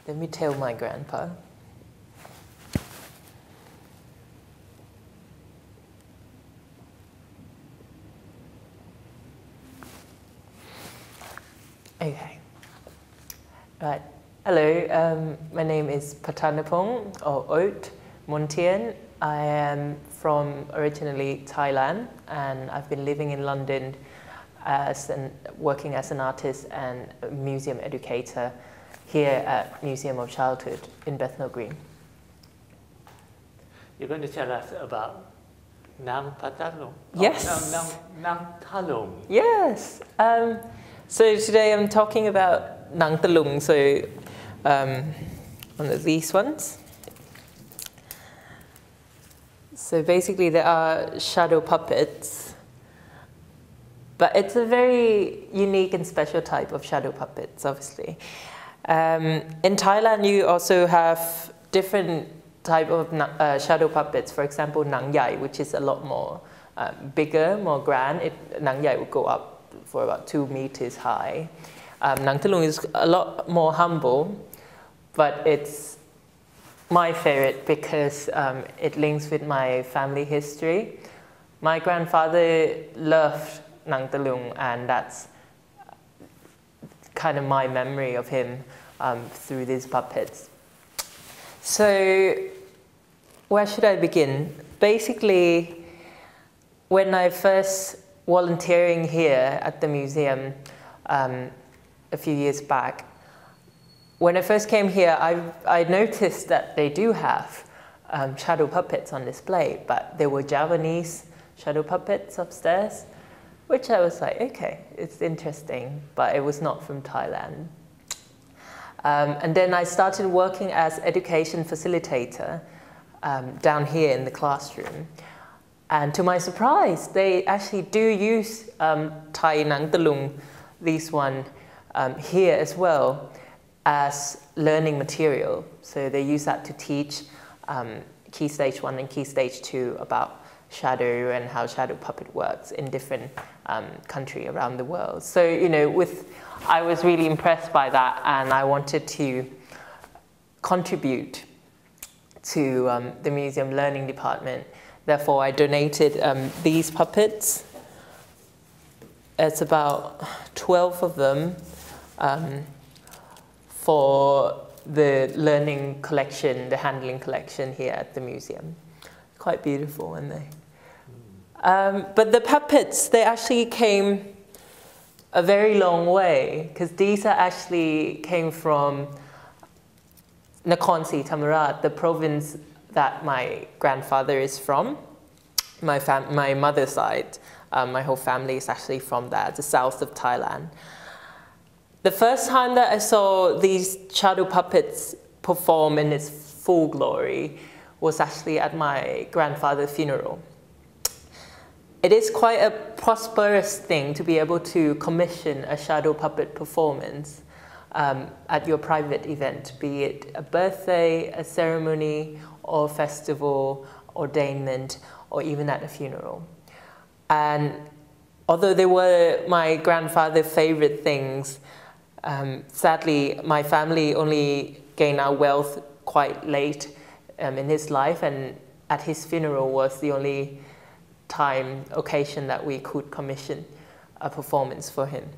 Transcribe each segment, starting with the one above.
Let me tell my grandpa. Okay. Right. Hello. My name is Pathanapong or Oat Montien. I am from originally Thailand, and I've been living in London working as an artist and a museum educator here at Museum of Childhood in Bethnal Green. You're going to tell us about Nang Patalong? Yes. Nang Talung. Yes. So today I'm talking about Nang Talung, so one of these ones. So basically there are shadow puppets, but it's a very unique and special type of shadow puppets, obviously. In Thailand you also have different type of shadow puppets, for example Nang Yai, which is a lot more bigger, more grand. Nang Yai would go up for about 2 meters high. Nang Talung is a lot more humble, but it's my favorite because it links with my family history. My grandfather loved Nang Talung, and that's kind of my memory of him through these puppets. So where should I begin? Basically, when I first volunteering here at the museum a few years back, when I first came here, I noticed that they do have shadow puppets on display, but they were Javanese shadow puppets upstairs, which I was like, okay, it's interesting, but it was not from Thailand. And then I started working as education facilitator down here in the classroom. And to my surprise, they actually do use Thai Nang Talung, this one here as well, as learning material. So they use that to teach Key Stage 1 and Key Stage 2 about shadow and how shadow puppet works in different countries around the world. So, you know, I was really impressed by that, and I wanted to contribute to the museum learning department. Therefore, I donated these puppets. It's about 12 of them for the learning collection, the handling collection here at the museum. Quite beautiful, aren't they? But the puppets, they actually came a very long way, because these are actually came from Nakhon Si Thammarat, the province that my grandfather is from. My mother's side, my whole family is actually from there, the south of Thailand. The first time that I saw these shadow puppets perform in its full glory was actually at my grandfather's funeral. It is quite a prosperous thing to be able to commission a shadow puppet performance at your private event, be it a birthday, a ceremony, or festival, ordainment, or even at a funeral. And although they were my grandfather's favorite things, sadly, my family only gained our wealth quite late in his life, and at his funeral was the only occasion that we could commission a performance for him.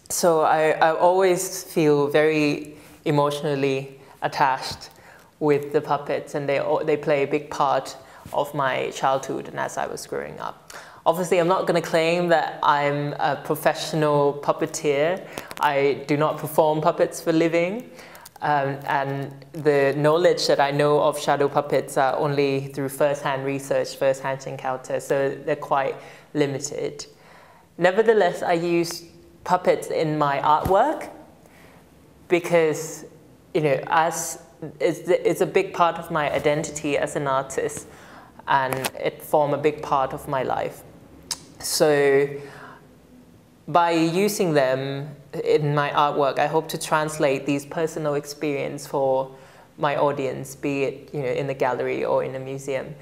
So I always feel very emotionally attached with the puppets, and they play a big part of my childhood and as I was growing up. Obviously, I'm not going to claim that I'm a professional puppeteer. I do not perform puppets for a living. And the knowledge that I know of shadow puppets are only through first-hand research, first-hand encounter, so they're quite limited. Nevertheless, I use puppets in my artwork because, you know, it's a big part of my identity as an artist, and it forms a big part of my life. So by using them in my artwork, I hope to translate these personal experiences for my audience, be it, you know, in the gallery or in a museum,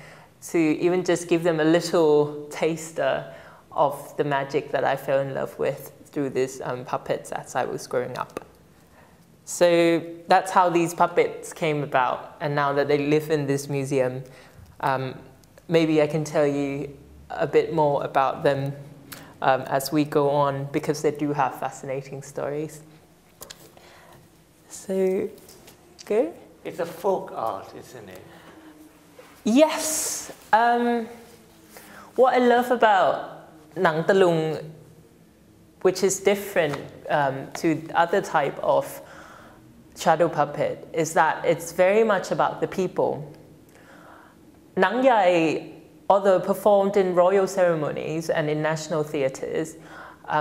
to even just give them a little taster of the magic that I fell in love with through these puppets as I was growing up. So that's how these puppets came about. And now that they live in this museum, maybe I can tell you a bit more about them as we go on, because they do have fascinating stories. So, go. It's a folk art, isn't it? Yes. What I love about Nang Talung, which is different to other type of shadow puppet, is that it's very much about the people. Nang Yai, although performed in royal ceremonies and in national theatres,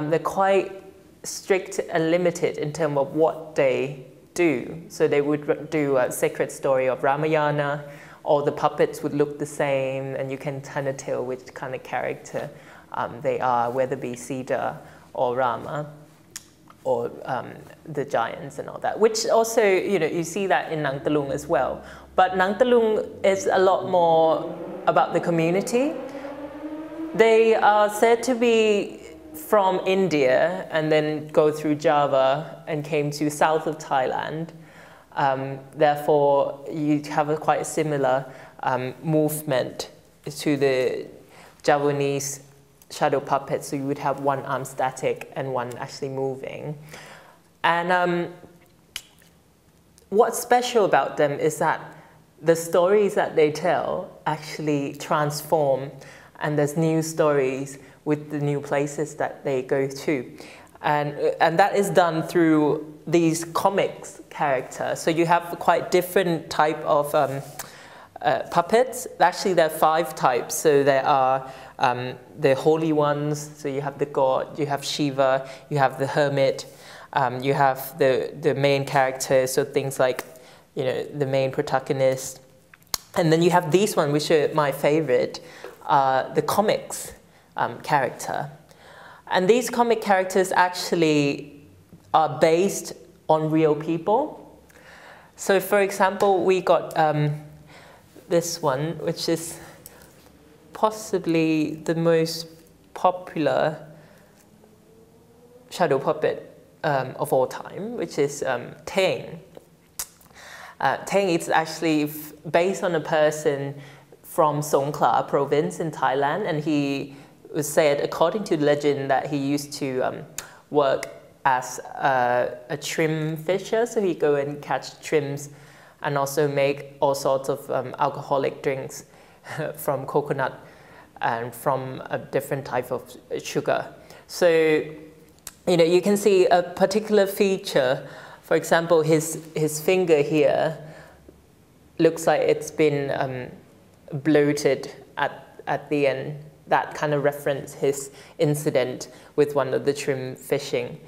they're quite strict and limited in terms of what they do. So they would do a sacred story of Ramayana, all the puppets would look the same, and you can kind of tell which kind of character they are, whether it be Sita or Rama, or the giants and all that. Which also, you see that in Nang Talung as well. But Nang Talung is a lot more about the community. They are said to be from India and then go through Java and came to south of Thailand. Therefore, you have a quite similar movement to the Javanese shadow puppets. So you would have one arm static and one actually moving. And what's special about them is that the stories that they tell actually transform, and there's new stories with the new places that they go to. And that is done through these comics characters. So you have quite different type of puppets. Actually, there are 5 types. So there are the holy ones. So you have the god, you have Shiva, you have the hermit, you have the main characters. So things like, the main protagonist. And then you have these ones, which are my favorite, the comics character. And these comic characters actually are based on real people. So for example, we got this one, which is possibly the most popular shadow puppet of all time, which is Theng. Theng is actually based on a person from Songkhla province in Thailand, and he was said, according to legend, that he used to work as a shrimp fisher. So he'd go and catch shrimps and also make all sorts of alcoholic drinks from coconut and from a different type of sugar. So, you can see a particular feature. For example, his finger here looks like it's been bloated at the end. That kind of reference his incident with one of the shrimp fishing,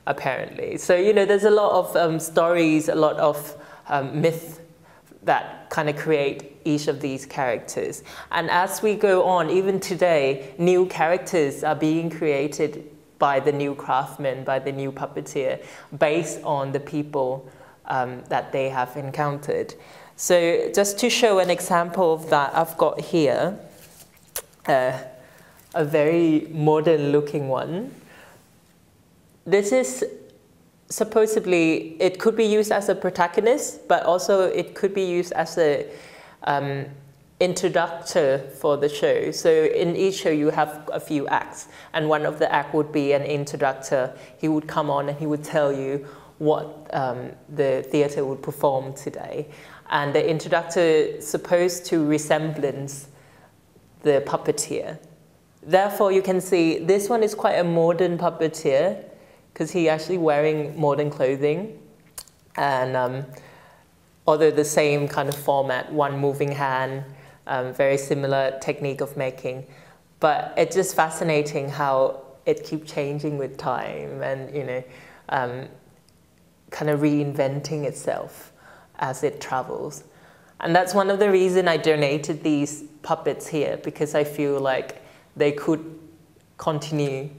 apparently. So, there's a lot of stories, a lot of myth that kind of create each of these characters. And as we go on, even today, new characters are being created by the new craftsmen, by the new puppeteer, based on the people that they have encountered. So just to show an example of that, I've got here a very modern looking one. This is supposedly, it could be used as a protagonist, but also it could be used as a introductor for the show. So in each show you have a few acts, and one of the acts would be an introductor. He would come on and he would tell you what the theatre would perform today. And the introductor is supposed to resemblance the puppeteer. Therefore, you can see this one is quite a modern puppeteer because he actually wearing modern clothing. And although the same kind of format, one moving hand, very similar technique of making. But it's just fascinating how it keeps changing with time and, kind of reinventing itself as it travels. And that's one of the reasons I donated these puppets here, because I feel like they could continue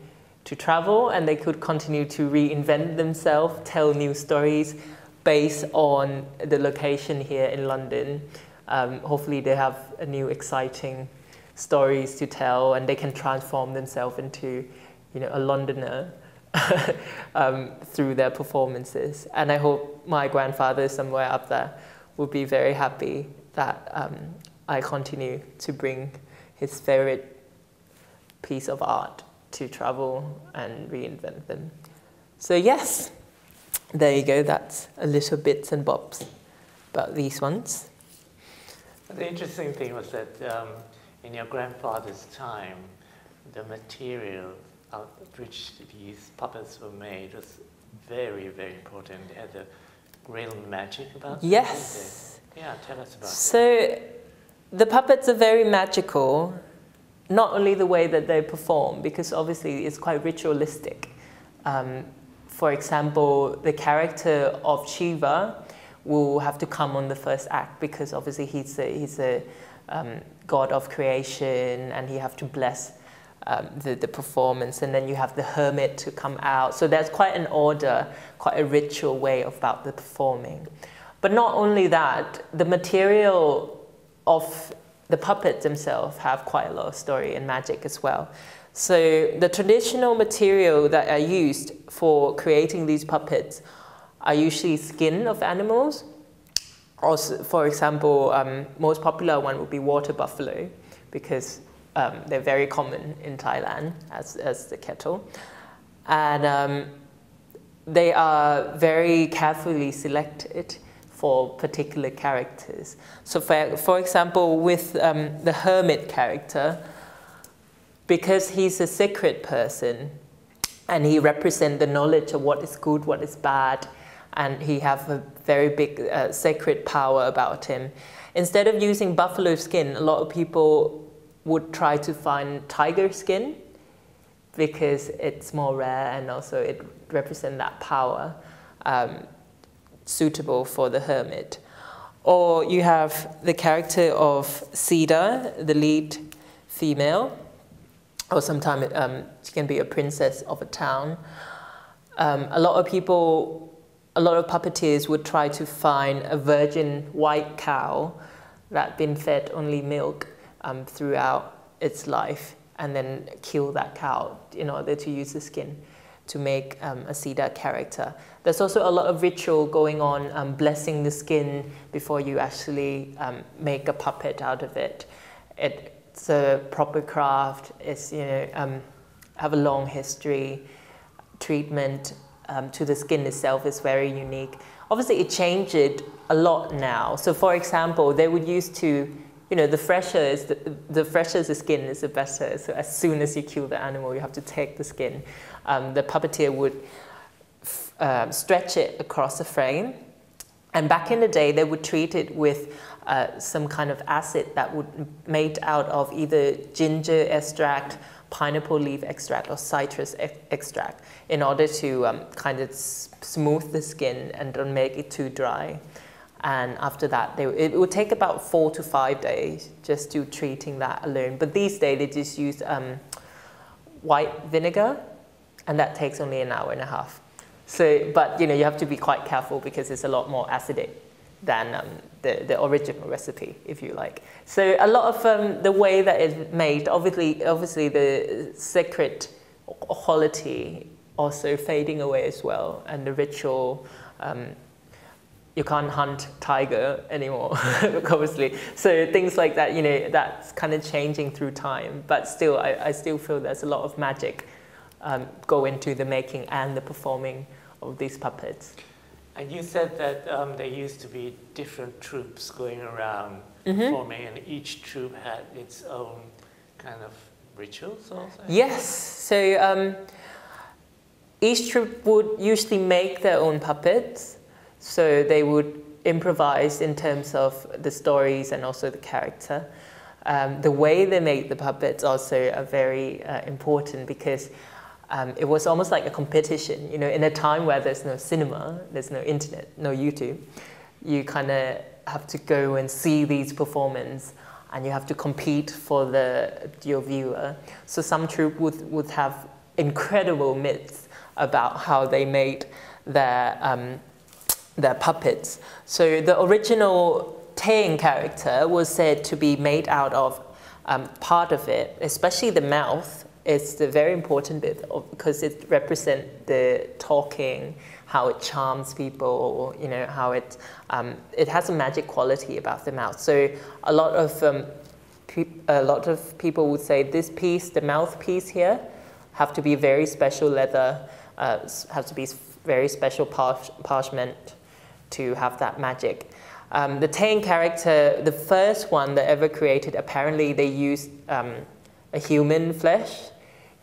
to travel and they could continue to reinvent themselves, tell new stories based on the location here in London. Hopefully they have a new exciting stories to tell and they can transform themselves into, a Londoner through their performances. And I hope my grandfather somewhere up there will be very happy that I continue to bring his favorite piece of art to travel and reinvent them. So yes, there you go. That's a little bits and bobs about these ones. The interesting thing was that in your grandfather's time, the material out of which these puppets were made was very, very important. They had a real magic about them. Yes. Yeah, tell us about it. So the puppets are very magical, not only the way that they perform, because obviously it's quite ritualistic. For example, the character of Shiva will have to come on the first act because obviously he's a god of creation and he have to bless the performance, and then you have the hermit to come out. So there's quite an order, quite a ritual way about the performing. But not only that, the material of the puppets themselves have quite a lot of story and magic as well. So the traditional material that are used for creating these puppets are usually skin of animals. Also, for example, most popular one would be water buffalo, because they're very common in Thailand as the kettle. And they are very carefully selected for particular characters. So for example, with the hermit character, because he's a sacred person and he represents the knowledge of what is good, what is bad, and he have a very big sacred power about him. Instead of using buffalo skin, a lot of people would try to find tiger skin because it's more rare and also it represents that power suitable for the hermit. Or you have the character of Sita, the lead female, or sometimes she can be a princess of a town. A lot of puppeteers would try to find a virgin white cow that been fed only milk throughout its life, and then kill that cow in order to use the skin to make a Sita character. There's also a lot of ritual going on, blessing the skin before you actually make a puppet out of it. It's a proper craft. It's, have a long history. Treatment to the skin itself is very unique. Obviously, it changed a lot now. So, for example, they would use to, the fresher the skin is the better. So, as soon as you kill the animal, you have to take the skin. The puppeteer would stretch it across the frame, and back in the day, they would treat it with some kind of acid that would made out of either ginger extract, pineapple leaf extract, or citrus extract in order to kind of smooth the skin and don't make it too dry. And after that, it would take about 4 to 5 days just to treating that alone. But these days, they just use white vinegar, and that takes only an hour and a half. So, but you have to be quite careful because it's a lot more acidic than the original recipe, if you like. So a lot of the way that it's made, obviously the sacred quality also fading away as well, and the ritual, you can't hunt tiger anymore, obviously. So things like that, that's kind of changing through time, but still, I still feel there's a lot of magic go into the making and the performing of these puppets. And you said that there used to be different troops going around performing, and each troop had its own kind of rituals also? Yes. So each troop would usually make their own puppets. So they would improvise in terms of the stories and also the character. The way they make the puppets also are very important because it was almost like a competition, in a time where there's no cinema, there's no internet, no YouTube. You kind of have to go and see these performances, and you have to compete for your viewer. So some troupe would have incredible myths about how they made their puppets. So the original Talung character was said to be made out of part of it, especially the mouth, it's the very important bit because it represents the talking, how it charms people, you know, how it has a magic quality about the mouth. So a lot of people would say this piece, the mouthpiece here, have to be very special leather, have to be very special parchment to have that magic. The Tang character, the first one that ever created, apparently they used a human flesh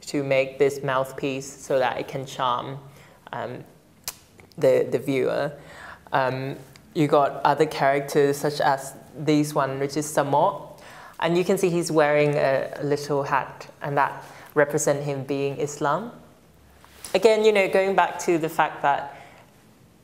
to make this mouthpiece so that it can charm the viewer. You got other characters such as this one, which is Samot. And you can see he's wearing a little hat, and that represents him being Islam. Again, you know, going back to the fact that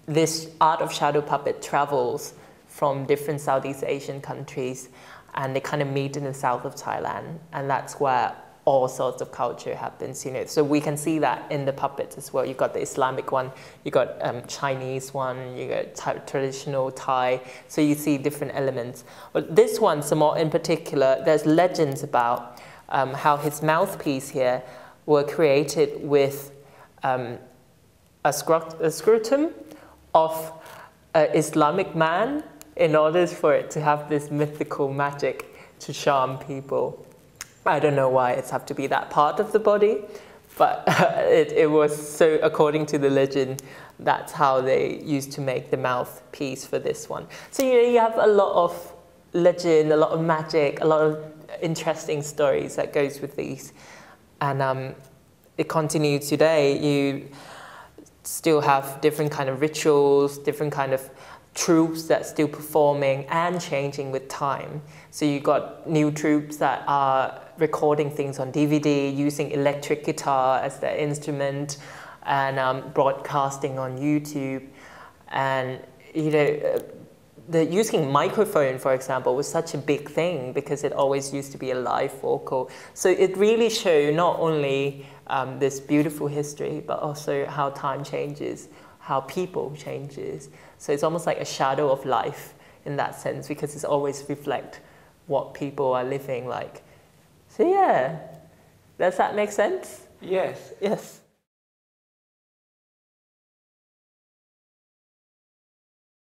this art of shadow puppet travels from different Southeast Asian countries, and they kind of meet in the south of Thailand, and that's where all sorts of culture happens, you know. So we can see that in the puppets as well. You've got the Islamic one, you got Chinese one, you got traditional Thai. So you see different elements. But this one, Samot in particular, there's legends about how his mouthpiece here were created with a scrotum of an Islamic man in order for it to have this mythical magic to charm people. I don't know why it's have to be that part of the body, but it was so, according to the legend, that's how they used to make the mouthpiece for this one. So you know, you have a lot of legend, a lot of magic, a lot of interesting stories that goes with these. And it continues today. You still have different kind of rituals, different kind of troops that's still performing and changing with time. So you got new troops that are recording things on DVD, using electric guitar as their instrument, and broadcasting on YouTube. And you know, using microphone, for example, was such a big thing because it always used to be a live vocal. So it really showed not only this beautiful history, but also how time changes, how people changes. So it's almost like a shadow of life in that sense, because it's always reflect what people are living like. So yeah, does that make sense? Yes. Yes.